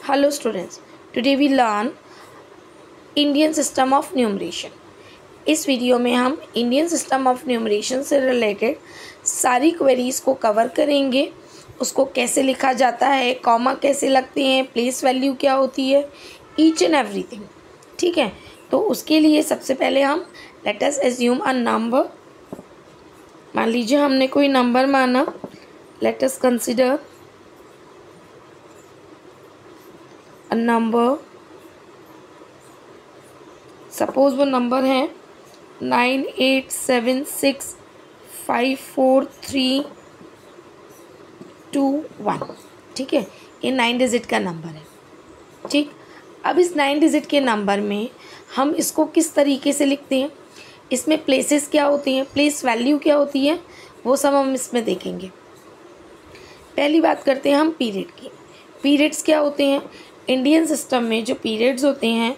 Hello students, today we learn Indian System of Numeration। इस video में हम Indian system of numeration से related सारी क्वेरीज को कवर करेंगे। उसको कैसे लिखा जाता है, कॉमा कैसे लगते हैं, प्लेस वैल्यू क्या होती है, ईच एंड एवरीथिंग। ठीक है, तो उसके लिए सबसे पहले हम let us assume a number. मान लीजिए हमने कोई नंबर माना, let us consider a number. Suppose वो नंबर है 9876543221। ठीक है, ये 9 डिजिट का नंबर है। ठीक, अब इस 9 डिजिट के नंबर में हम इसको किस तरीके से लिखते हैं, इसमें प्लेसेस क्या होती हैं, प्लेस वैल्यू क्या होती है, वो सब हम इसमें देखेंगे। पहली बात करते हैं हम पीरियड की। पीरियड्स क्या होते हैं, इंडियन सिस्टम में जो पीरियड्स होते हैं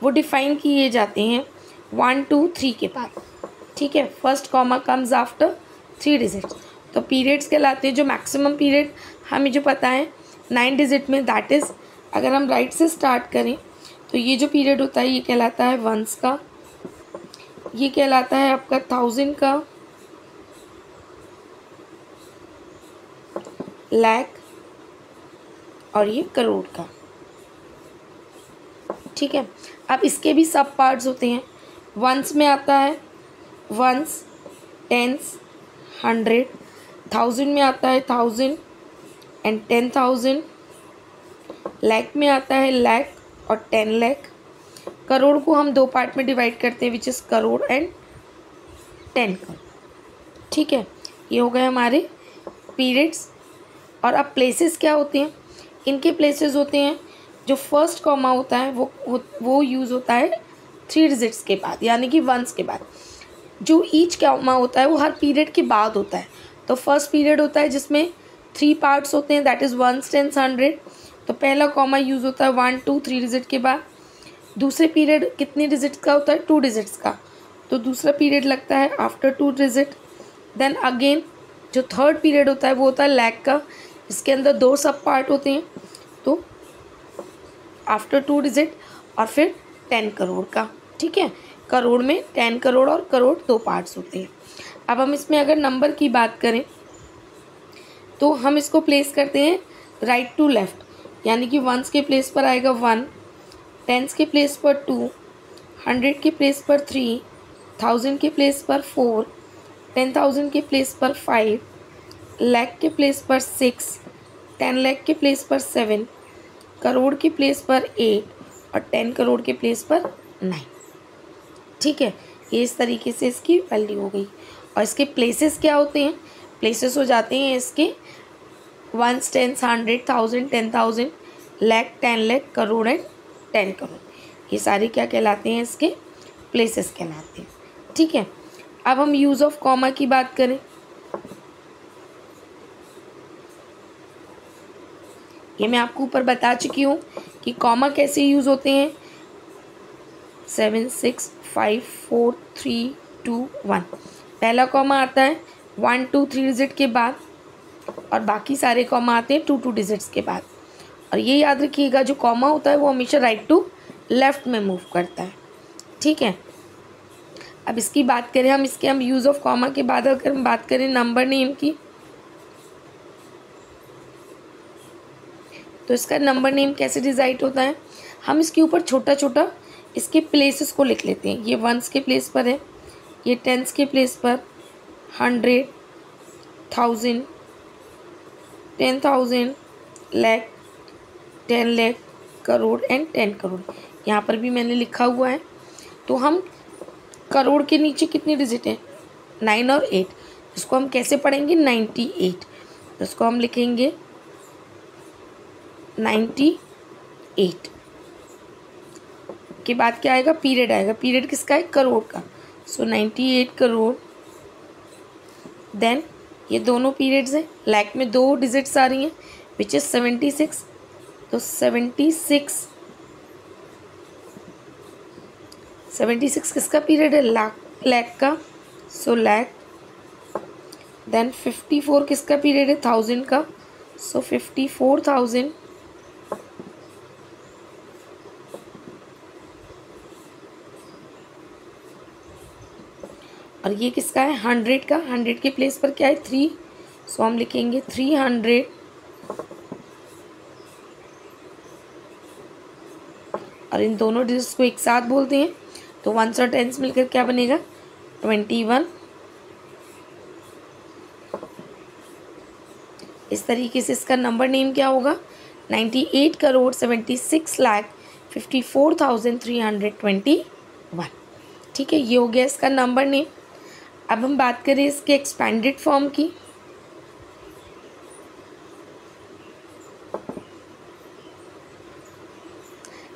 वो डिफाइन किए जाते हैं 1 2 3 के बाद। ठीक है, first comma comes after 3 digits, तो पीरियड्स कहलाते हैं। जो मैक्सिमम पीरियड हमें जो पता है 9 डिजिट में, दैट इज़ अगर हम राइट से स्टार्ट करें तो ये जो पीरियड होता है ये कहलाता है वंस का, ये कहलाता है आपका 1000 का, लाख और ये करोड़ का। ठीक है, अब इसके भी सब पार्ट्स होते हैं। वंस में आता है वंस, टेंस, 100, 1000 में आता है 1000 एंड 10,000, लाख में आता है लाख और 10 लाख। करोड़ को हम 2 पार्ट में डिवाइड करते हैं, which is crore and 10 crore. ठीक है, ये हो गए हमारे पीरियड्स। और अब प्लेसेस क्या होते हैं, इनके प्लेसेस होते हैं जो फर्स्ट कॉमा होता है वो यूज़ होता है 3 डिजिट्स के बाद, यानी कि वंस के बाद। जो ईच कॉमा होता है वो हर पीरियड के बाद होता है। तो फर्स्ट पीरियड होता है जिसमें 3 पार्ट्स होते हैं, दैट इज़ वंस, टेंस, 100। तो पहला कॉमा यूज़ होता है 1 2 3 डिजिट के बाद। दूसरे पीरियड कितने डिजिट्स का होता है, 2 डिजिट्स का, तो दूसरा पीरियड लगता है आफ्टर 2 डिजिट। देन अगेन जो थर्ड पीरियड होता है वो होता है लाख का, इसके अंदर 2 सब पार्ट होते हैं, तो आफ्टर 2 डिजिट, और फिर 10 करोड़ का। ठीक है, करोड़ में 10 करोड़ और करोड़ 2 पार्ट्स होते हैं। अब हम इसमें अगर नंबर की बात करें तो हम इसको प्लेस करते हैं राइट टू लेफ़्ट, यानी कि वंस के प्लेस पर आएगा 1, टेंस के प्लेस पर 2, 100 के प्लेस पर 3, 1000 के प्लेस पर 4, 10,000 के प्लेस पर 5, लाख के प्लेस पर 6, 10 लाख के प्लेस पर 7, करोड़ के प्लेस पर 8 और 10 करोड़ के प्लेस पर 9। ठीक है, ये इस तरीके से इसकी वैल्यू हो गई। और इसके प्लेसेस क्या होते हैं, प्लेसेस हो जाते हैं इसके ones, tens, 100, 1000, 10,000, lakh, 10 lakh, crore and 10 crore. ये सारे क्या कहलाते हैं, इसके प्लेसेस कहलाते हैं। ठीक है, अब हम यूज़ ऑफ कॉमा की बात करें। ये मैं आपको ऊपर बता चुकी हूँ कि कॉमा कैसे यूज़ होते हैं। 7 6 5 4 3 2 1, पहला कॉमा आता है 1 2 3 डिजिट के बाद, और बाकी सारे कॉमा आते हैं 2 2 डिजिट्स के बाद। और ये याद रखिएगा, जो कॉमा होता है वो हमेशा राइट टू लेफ़्ट में मूव करता है। ठीक है, अब इसकी बात करें हम, हम यूज़ ऑफ कॉमा के बाद अगर हम बात करें नंबर नेम की, तो इसका नंबर नेम कैसे डिसाइड होता है, हम इसके ऊपर छोटा छोटा इसके प्लेसेस को लिख लेते हैं। ये वंस के प्लेस पर है, ये टेंस के प्लेस पर 100, 1000, 10,000, लाख, 10 लाख, करोड़ एंड 10 करोड़। यहाँ पर भी मैंने लिखा हुआ है। तो हम करोड़ के नीचे कितने डिजिट हैं, 9 और 8, इसको हम कैसे पढ़ेंगे, 98, इसको हम लिखेंगे 98 के बाद क्या आएगा, पीरियड आएगा। पीरियड किसका है, करोड़ का, सो 98 करोड़। देन ये दोनों पीरियड्स हैं, लाख में 2 डिजिट्स आ रही हैं, विच इज़ 76, तो 76 किसका पीरियड है, लाख का, सो लाख। देन 54 किसका पीरियड है, 1000 का, सो 54,000। और ये किसका है 100 का। 100 के प्लेस पर क्या है 3, सो हम लिखेंगे 300 और इन दोनों डिजिट्स को एक साथ बोलते हैं तो 1s और 10s मिलकर क्या बनेगा 21। इस तरीके से इसका नंबर नेम क्या होगा 98,76,54,321। ठीक है, ये हो गया इसका नंबर नेम। अब हम बात करें इसके एक्सपेंडेड फॉर्म की।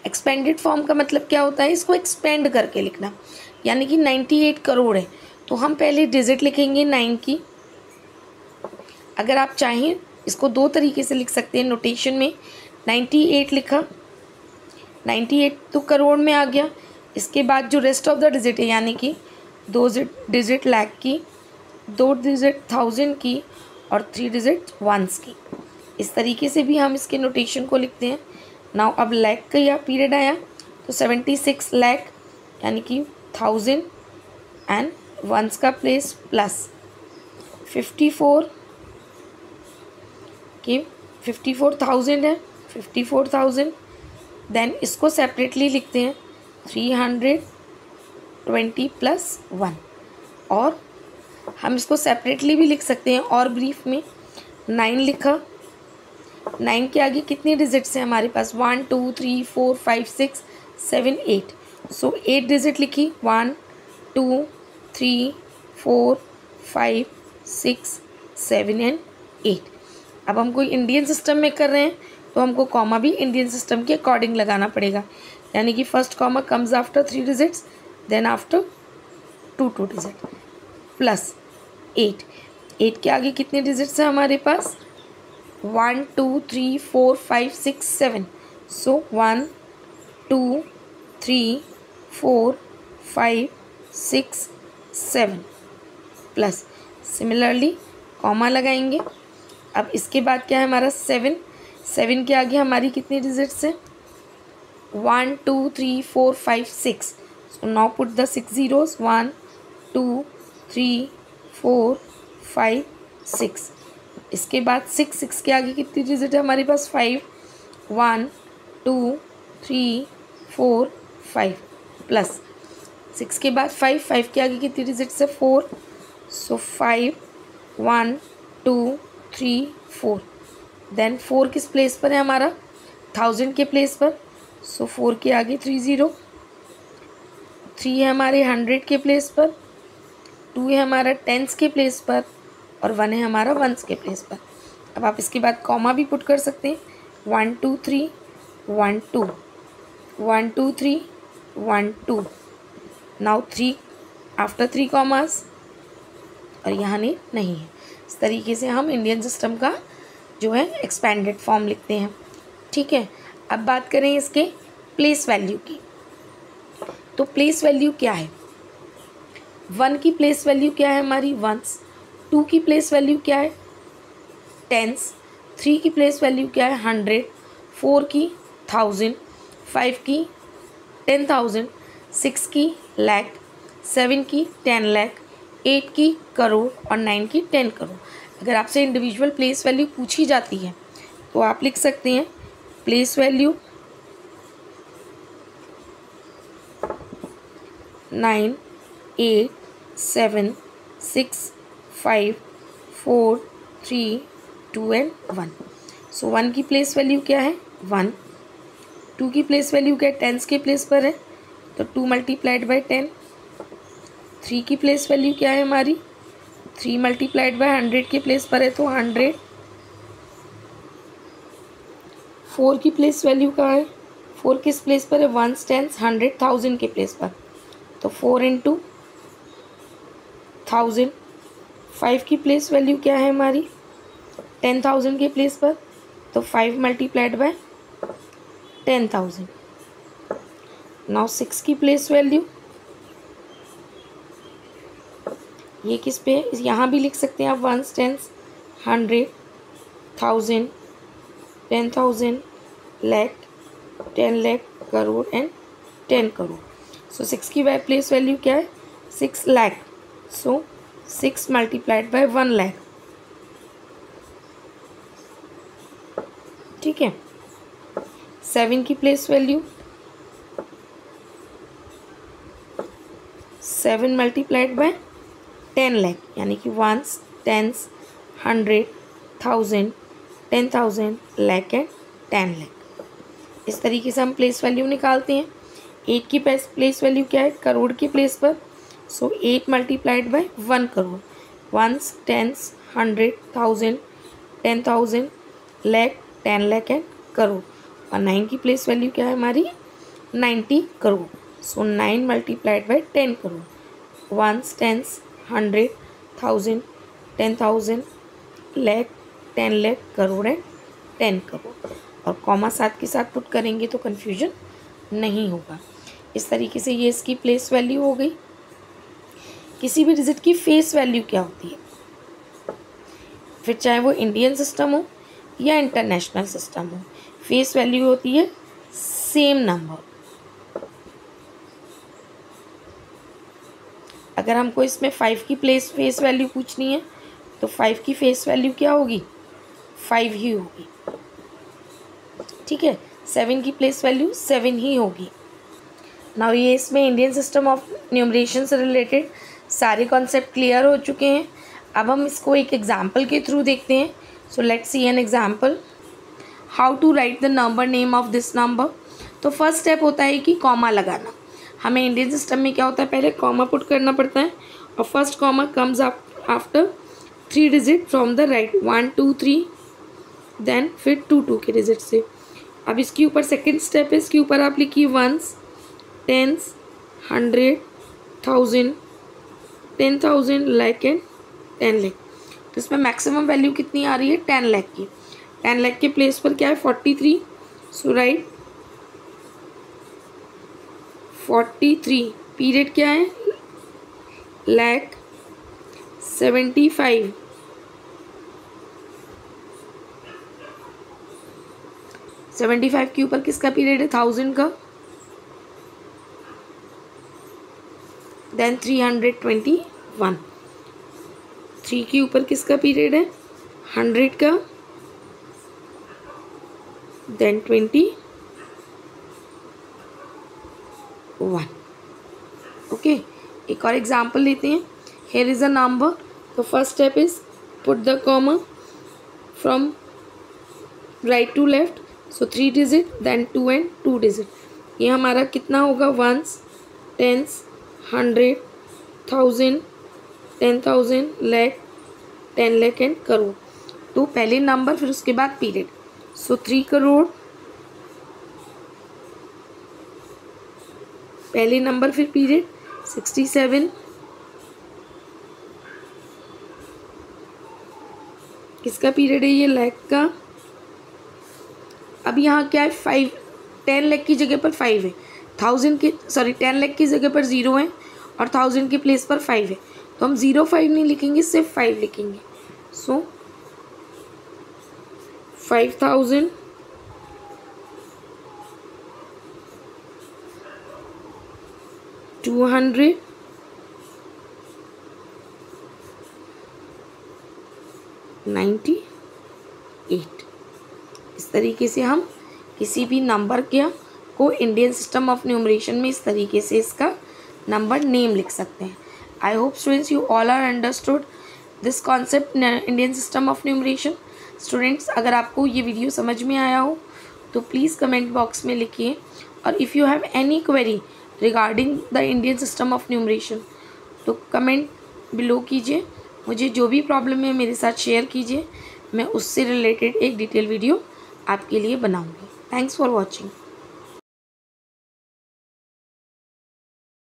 एक्सपेंडेड फॉर्म का मतलब क्या होता है, इसको एक्सपेंड करके लिखना। यानी कि 98 करोड़ है तो हम पहले डिजिट लिखेंगे 9 की। अगर आप चाहें इसको दो तरीके से लिख सकते हैं नोटेशन में। 98 लिखा, 98 तो करोड़ में आ गया। इसके बाद जो रेस्ट ऑफ द डिजिट है यानी कि 2 डिजिट लाख की, 2 डिजिट 1000 की और 3 डिजिट 1s की। इस तरीके से भी हम इसके नोटेशन को लिखते हैं। नाउ अब लाख का या पीरियड आया तो 76 लाख यानी कि 1000 एंड 1s का प्लेस प्लस 54 कि 54,000 है 54,000। देन इसको सेपरेटली लिखते हैं 320 प्लस 1 और हम इसको सेपरेटली भी लिख सकते हैं और ब्रीफ में 9 लिखा। 9 के आगे कितने डिजिट्स हैं हमारे पास 1 2 3 4 5 6 7 8। सो 8 डिजिट लिखी 1 2 3 4 5 6 7 एंड 8। अब हम कोई इंडियन सिस्टम में कर रहे हैं तो हमको कॉमा भी इंडियन सिस्टम के अकॉर्डिंग लगाना पड़ेगा। यानी कि first comma comes after 3 digits then after 2 digit plus 8। 8 के आगे कितने डिजिट्स हैं हमारे पास 1 2 3 4 5 6 7। सो 1 2 3 4 5 6 7 प्लस सिमिलरली कॉमा लगाएंगे। अब इसके बाद क्या है हमारा 7। 7 के आगे हमारी कितनी डिजिट्स हैं 1 2 3 4 5 6। So now put the 6 zeros 1 2 3 4 5 6। इसके बाद 6 के आगे कितनी डिजिट है हमारे पास 5 1 2 3 4 5 प्लस 6 के बाद 5 के आगे कितनी डिजिट्स है 4। सो 5 1 2 3 4। देन 4 किस प्लेस पर है हमारा 1000 के प्लेस पर। सो 4 के आगे 3 0। 3 है हमारे 100 के प्लेस पर, 2 है हमारा 10s के प्लेस पर और 1 है हमारा 1s के प्लेस पर। अब आप इसके बाद कॉमा भी पुट कर सकते हैं 1 2 3 1 2 1 2 3 1 2। नाउ 3 आफ्टर 3 कॉमास और यहाँ नहीं है। इस तरीके से हम इंडियन सिस्टम का जो है एक्सपेंडेड फॉर्म लिखते हैं। ठीक है, अब बात करें इसके प्लेस वैल्यू की। तो प्लेस वैल्यू क्या है 1 की प्लेस वैल्यू क्या है हमारी 1s। 2 की प्लेस वैल्यू क्या है 10s। 3 की प्लेस वैल्यू क्या है 100। 4 की 1000। 5 की 10,000। 6 की लाख। 7 की 10 लाख। 8 की करोड़ और 9 की 10 करोड़। अगर आपसे इंडिविजुअल प्लेस वैल्यू पूछी जाती है तो आप लिख सकते हैं प्लेस वैल्यू 9 8 7 6 5 4 3 2 एंड 1। सो 1 की प्लेस वैल्यू क्या है 1। 2 की प्लेस वैल्यू क्या है 10s के प्लेस पर है तो 2 मल्टीप्लाइड बाई 10। 3 की प्लेस वैल्यू क्या है हमारी 3 मल्टीप्लाइड बाई 100 के प्लेस पर है तो 100। 4 की प्लेस वैल्यू कहाँ है 4 किस प्लेस पर है 1s 10s 100 1000 के प्लेस पर तो 4 इंटू 1000। 5 की प्लेस वैल्यू क्या है हमारी 10,000 के प्लेस पर तो 5 मल्टीप्लाइड बाय 10,000। नाउ 6 की प्लेस वैल्यू ये किस पे है यहाँ भी लिख सकते हैं आप 1s 10s 100 1000 10,000 lakh 10 lakh crore and 10 crore. So 6 की प्लेस वैल्यू क्या है 6 lakh. So 6 multiplied by 1 lakh, ठीक है। 7 की place value 7 multiplied by 10 lakh, यानी कि 1s, 10s, 100, 1000, 10,000, lakh and 10 lakh. इस तरीके से हम प्लेस वैल्यू निकालते हैं। 8 की प्लेस वैल्यू क्या है करोड़ की प्लेस पर, सो 8 multiplied by 1 crore, 1s, 10s, 100, 1000, 10,000, lakh, 10 lakh and crore. और 9 की प्लेस वैल्यू क्या है हमारी 90 करोड़, सो 9 multiplied by 10 crore, 1s, 10s, 100, 1000, 10,000, lakh, 10 lakh, crore and 10 crore. और कॉमा साथ के साथ पुट करेंगे तो कन्फ्यूजन नहीं होगा। इस तरीके से ये इसकी प्लेस वैल्यू हो गई। किसी भी डिजिट की फेस वैल्यू क्या होती है, फिर चाहे वो इंडियन सिस्टम हो या इंटरनेशनल सिस्टम हो, फेस वैल्यू होती है सेम नंबर। अगर हमको इसमें 5 की फेस वैल्यू पूछनी है तो 5 की फेस वैल्यू क्या होगी 5 ही होगी, ठीक है। 7 की प्लेस वैल्यू 7 ही होगी। नाउ ये इसमें इंडियन सिस्टम ऑफ न्यूमरेशन से रिलेटेड सारे कॉन्सेप्ट क्लियर हो चुके हैं। अब हम इसको एक एग्जाम्पल के थ्रू देखते हैं। So let's see an example, how to write the number name of this number. तो फर्स्ट स्टेप होता है कि कॉमा लगाना। हमें इंडियन सिस्टम में क्या होता है पहले कॉमा पुट करना पड़ता है और first comma comes after 3 digit from the right, 1 2 3, then फिर 2 2 के डिजिट से। अब इसके ऊपर सेकेंड स्टेप है, इसके ऊपर आप लिखिए 1s, 10s, 100, 1000, 10,000, lakh and 10 lakh. तो इसमें मैक्सिमम वैल्यू कितनी आ रही है 10 लाख की। 10 लाख के प्लेस पर क्या है 43, सो राइट 43। पीरियड क्या है लाख 75, 75 के ऊपर किसका पीरियड है 1000 का, देन 321। 3 के ऊपर किसका पीरियड है 100 का, देन 21। ओके, एक और एग्जाम्पल लेते हैं। हेयर इज अ नंबर, तो first step is put the comma from right to left, so 3 digit then 2 and 2 digit. ये हमारा कितना होगा 1s, 10s, 100, 1000, 10,000, lakh, 10 lakh and crore. तो पहले नंबर फिर उसके बाद पीरियड, सो 3 करोड़ पहले नंबर फिर पीरियड 67, किसका पीरियड है ये लाख का। अब यहाँ क्या है 5, 10 लाख की जगह पर 5 है, 10 लाख की जगह पर 0 है और 1000 के प्लेस पर 5 है, तो हम 0 5 नहीं लिखेंगे सिर्फ 5 लिखेंगे। सो 5,000, 200, 98। इस तरीके से हम किसी भी नंबर को इंडियन सिस्टम ऑफ न्यूमरेशन में इस तरीके से इसका नंबर नेम लिख सकते हैं। I hope students you all are understood this concept Indian system of numeration. Students अगर आपको ये वीडियो समझ में आया हो तो प्लीज़ कमेंट बॉक्स में लिखिए, और if you have any query regarding the Indian system of numeration तो कमेंट बिलो कीजिए। मुझे जो भी प्रॉब्लम है मेरे साथ शेयर कीजिए, मैं उससे रिलेटेड एक डिटेल वीडियो आपके लिए बनाऊंगी। Thanks for watching.